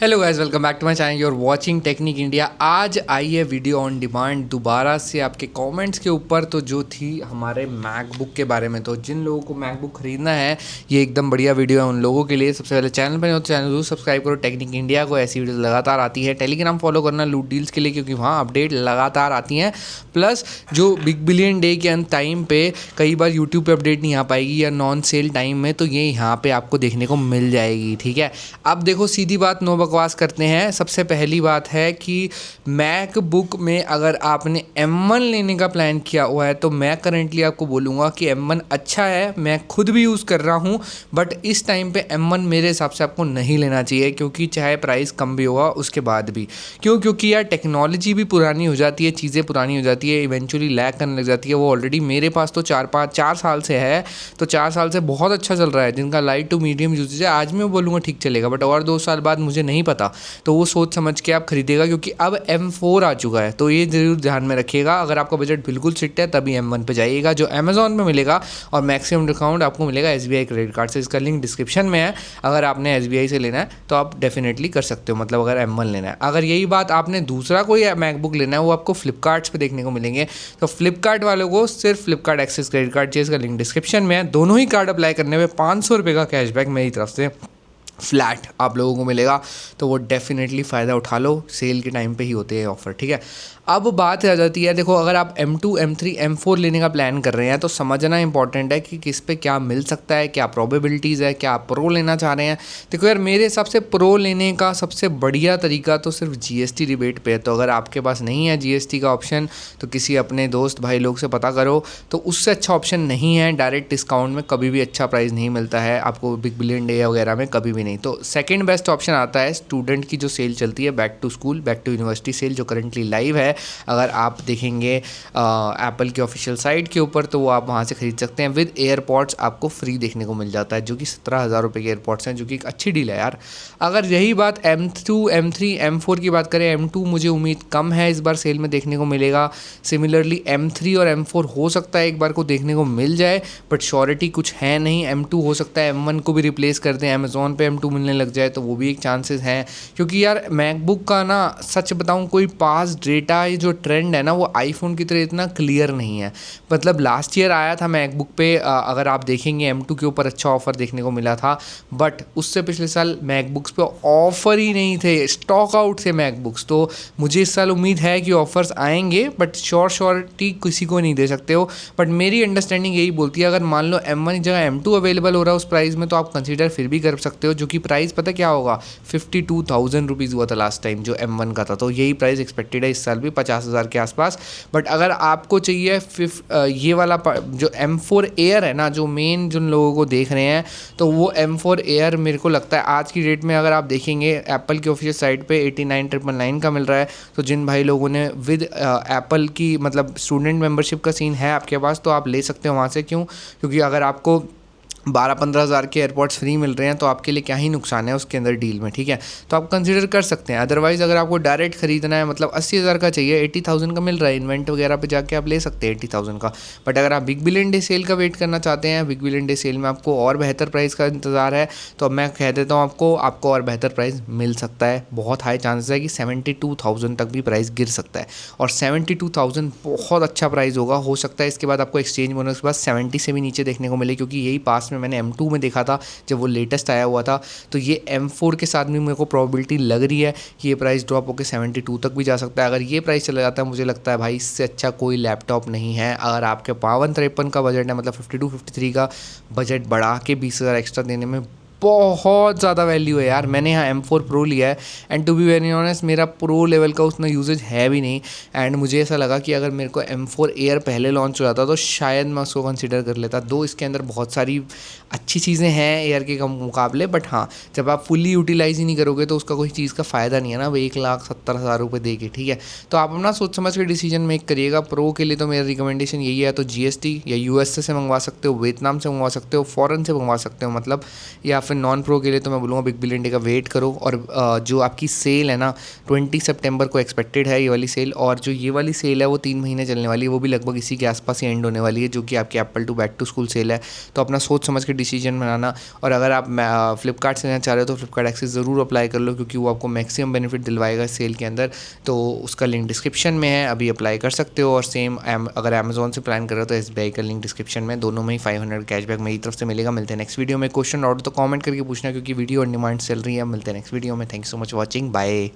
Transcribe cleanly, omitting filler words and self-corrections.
Hello guys, welcome back to my channel. You're watching Technique India. आज आई है video on demand दोबारा से आपके कमेंट्स के ऊपर, तो जो थी हमारे मैकबुक के बारे में। तो जिन लोगों को मैकबुक खरीदना है, ये एकदम बढ़िया वीडियो है उन लोगों के लिए। सबसे पहले चैनल पर हो तो चैनल जरूर सब्सक्राइब करो टेक्निक इंडिया को। ऐसी वीडियो लगातार आती है। टेलीग्राम फॉलो करना लूट डील्स के लिए, क्योंकि वहाँ अपडेट लगातार आती हैं। प्लस जो बिग बिलियन डे के अंत टाइम पे कई बार यूट्यूब पे अपडेट नहीं आ पाएगी या नॉन सेल टाइम में, तो ये यहाँ पे आपको देखने को मिल जाएगी। ठीक है, अब देखो सीधी बात, नो बकवास करते हैं। सबसे पहली बात है कि मैकबुक में अगर आपने M1 लेने का प्लान किया हुआ है, तो मैं करेंटली आपको बोलूँगा कि M1 अच्छा है, मैं खुद भी यूज़ कर रहा हूँ। बट इस टाइम पे M1 मेरे हिसाब से आपको नहीं लेना चाहिए, क्योंकि चाहे प्राइस कम भी होगा उसके बाद भी। क्योंकि यार टेक्नोलॉजी भी पुरानी हो जाती है, चीज़ें पुरानी हो जाती है, इवेंचुअली लैग करने लग जाती है। वो ऑलरेडी मेरे पास तो 4 साल से है, तो 4 साल से बहुत अच्छा चल रहा है। जिनका लाइट टू मीडियम यूजेज है, आज मैं बोलूँगा ठीक चलेगा, बट और 2 साल बाद मुझे नहीं पता। तो वो सोच समझ के आप खरीदेगा, क्योंकि अब M4 आ चुका है। तो ये ज़रूर ध्यान में रखिएगा। अगर आपका बजट बिल्कुल फिट है तभी M1 पे जाइएगा, जो अमेजॉन पे मिलेगा। और मैक्सिमम डिस्काउंट आपको मिलेगा SBI क्रेडिट कार्ड से। इसका लिंक डिस्क्रिप्शन में है। अगर आपने SBI से लेना है तो आप डेफिनेटली कर सकते हो, मतलब अगर M1 लेना है। अगर यही बात आपने दूसरा कोई मैकबुक लेना है, वो आपको फ्लिपकार्ट्स पे देखने को मिलेंगे। तो फ्लिपकार्ट वालों को सिर्फ फ्लिपकार्ट एक्सेस क्रेडिट कार्ड चाहिए। इसका लिंक डिस्क्रिप्शन में है। दोनों ही कार्ड अप्लाई करने में 500 रुपये का कैशबैक मेरी तरफ से फ्लैट आप लोगों को मिलेगा। तो वो डेफिनेटली फ़ायदा उठा लो, सेल के टाइम पे ही होते हैं ऑफ़र। ठीक है, अब बात आ जाती है, देखो अगर आप M2, M3, M4 लेने का प्लान कर रहे हैं, तो समझना इंपॉर्टेंट है कि किस पे क्या मिल सकता है, क्या प्रोबेबिलिटीज़ है, क्या आप प्रो लेना चाह रहे हैं। देखो यार, मेरे हिसाब से प्रो लेने का सबसे बढ़िया तरीका तो सिर्फ GST रिबेट पे है। तो अगर आपके पास नहीं है GST का ऑप्शन, तो किसी अपने दोस्त भाई लोग से पता करो। तो उससे अच्छा ऑप्शन नहीं है। डायरेक्ट डिस्काउंट में कभी भी अच्छा प्राइस नहीं मिलता है आपको, बिग बिलियन डे वगैरह में कभी भी नहीं। तो सेकंड बेस्ट ऑप्शन आता है स्टूडेंट की जो सेल चलती है, back to school, back to university sale, जो करंटली लाइव है। अगर आप देखेंगे एप्पल की ऑफिशियल साइट के ऊपर, तो वो आप वहाँ से खरीद सकते हैं। विद एयरपॉड्स आपको फ्री देखने को मिल जाता है, जो कि 17,000 रुपये के एयरपॉड्स हैं, जो कि एक अच्छी डील है यार। अगर यही बात M2, M3, M4 की बात करें, M2 मुझे उम्मीद कम है इस बार सेल में देखने को मिलेगा। सिमिलरली M3 और M4 हो सकता है एक बार को देखने को मिल जाए, बट श्योरिटी कुछ है नहीं। M2 हो सकता है M1 को भी रिप्लेस कर दें, अमेज़ॉन पे M2 मिलने लग जाए, तो वो भी एक चांसेस हैं। क्योंकि यार मैकबुक का ना, सच बताऊं, कोई पास डेटा, ये जो ट्रेंड है ना, वो आईफोन की तरह इतना क्लियर नहीं है। मतलब लास्ट ईयर आया था मैकबुक पे, अगर आप देखेंगे M2 के ऊपर अच्छा ऑफर देखने को मिला था। बट उससे पिछले साल मैकबुक्स पे ऑफर ही नहीं थे, स्टॉक आउट थे मैकबुक्स। तो मुझे इस साल उम्मीद है कि ऑफर्स आएंगे, बट श्योरिटी किसी को नहीं दे सकते हो। बट मेरी अंडरस्टैंडिंग यही बोलती है, अगर मान लो M1 की जगह M2 अवेलेबल हो रहा है उस प्राइस में, तो आप कंसीडर फिर भी कर सकते हो। जो कि प्राइस पता क्या होगा, 52,000 रुपीज़ हुआ था लास्ट टाइम जो M1 का था। तो यही प्राइस एक्सपेक्टेड है इस साल भी, 50,000 के आसपास। बट अगर आपको चाहिए ये वाला जो M4 एयर है ना, जो मेन जिन लोगों को देख रहे हैं, तो वो M4 एयर मेरे को लगता है आज की डेट में, अगर आप देखेंगे एप्पल की ऑफिशियल साइट पे 89,999 का मिल रहा है। तो जिन भाई लोगों ने विद एप्पल की मतलब स्टूडेंट मेंबरशिप का सीन है आपके पास, तो आप ले सकते हो वहाँ से। क्यों? क्योंकि अगर आपको 12-15 हज़ार के एयरपॉड्स फ्री मिल रहे हैं, तो आपके लिए क्या ही नुकसान है उसके अंदर डील में। ठीक है, तो आप कंसीडर कर सकते हैं। अदरवाइज़ अगर आपको डायरेक्ट खरीदना है, मतलब 80,000 का चाहिए, 80,000 का मिल रहा है, इन्वेंट वगैरह पे जाके आप ले सकते हैं 80,000 का। बट अगर आप बिग बिलियन डे सेल का वेट करना चाहते हैं, बिग बिलियन डे सेल में आपको और बेहतर प्राइस का इंतज़ार है, तो अब मैं कह देता हूँ आपको और बेहतर प्राइस मिल सकता है। बहुत हाई चांसेस है कि 72,000 तक भी प्राइस गिर सकता है, और 72,000 बहुत अच्छा प्राइस होगा। हो सकता है इसके बाद आपको एक्सचेंज बोनस के बाद 70 से भी नीचे देखने को मिले, क्योंकि यही पास में मैंने M2 में देखा था जब वो लेटेस्ट आया हुआ था। तो ये M4 के साथ भी मेरे को प्रोबेबिलिटी लग रही है कि ये प्राइस ड्रॉप होकर 72 तक भी जा सकता है। अगर ये प्राइस चला जाता है, मुझे लगता है भाई इससे अच्छा कोई लैपटॉप नहीं है। अगर आपके 52-53 का बजट है, मतलब 52-53 का बजट बढ़ा के 20,000 एक्स्ट्रा देने में बहुत ज़्यादा वैल्यू है यार। मैंने यहाँ M4 Pro लिया है, and to be very honest मेरा प्रो लेवल का उतना यूजेज है भी नहीं। एंड मुझे ऐसा लगा कि अगर मेरे को M4 एयर पहले लॉन्च हो जाता तो शायद मैं उसको कंसिडर कर लेता। दो इसके अंदर बहुत सारी अच्छी चीज़ें हैं एयर के कम मुकाबले, बट हाँ, जब आप फुल्ली यूटिलाइज ही नहीं करोगे तो उसका कोई चीज़ का फ़ायदा नहीं है ना, वो 1,70,000 रुपये दे के। ठीक है, तो आप अपना सोच समझ के डिसीजन मेक करिएगा। प्रो के लिए तो मेरा रिकमेंडेशन यही है, तो GST या USA से मंगवा सकते हो, वियतनाम से मंगवा सकते हो, फ़ॉरेन से मंगवा सकते हो मतलब, या फिर नॉन प्रो के लिए तो मैं बोलूँगा बिग बिलियन डे का वेट करो। और जो आपकी सेल है ना 20 सितंबर को एक्सपेक्टेड है ये वाली सेल, और जो ये वाली सेल है वो 3 महीने चलने वाली है, वो भी लगभग इसी के आसपास ही एंड होने वाली है, जो कि आपकी Apple to back to school sale है। तो अपना सोच समझ के डिसीजन बनाना। और अगर आप फ्लिपकार्ट से लेना चाह रहे हो तो फ्लिपकार्ट एक्सेस ज़रूर अप्लाई कर लो, क्योंकि वो आपको मैक्सिमम बेनिफिट दिलवाएगा इस सेल के अंदर। तो उसका लिंक डिस्क्रिप्शन में है, अभी अप्लाई कर सकते हो। और सेम अगर अमेजोन से प्लान कर रहे हो तो SBI का लिंक डिस्क्रिप्शन में, दोनों में ही 500 कैशबैक मेरी तरफ से मिलेगा। मिलते हैं नेक्स्ट वीडियो में। क्वेश्चन और तो कमेंट करके पूछना, क्योंकि वीडियो ऑन डिमांड चल रही है। मिलते हैं नेक्स्ट वीडियो में। Thanks so much watching, bye.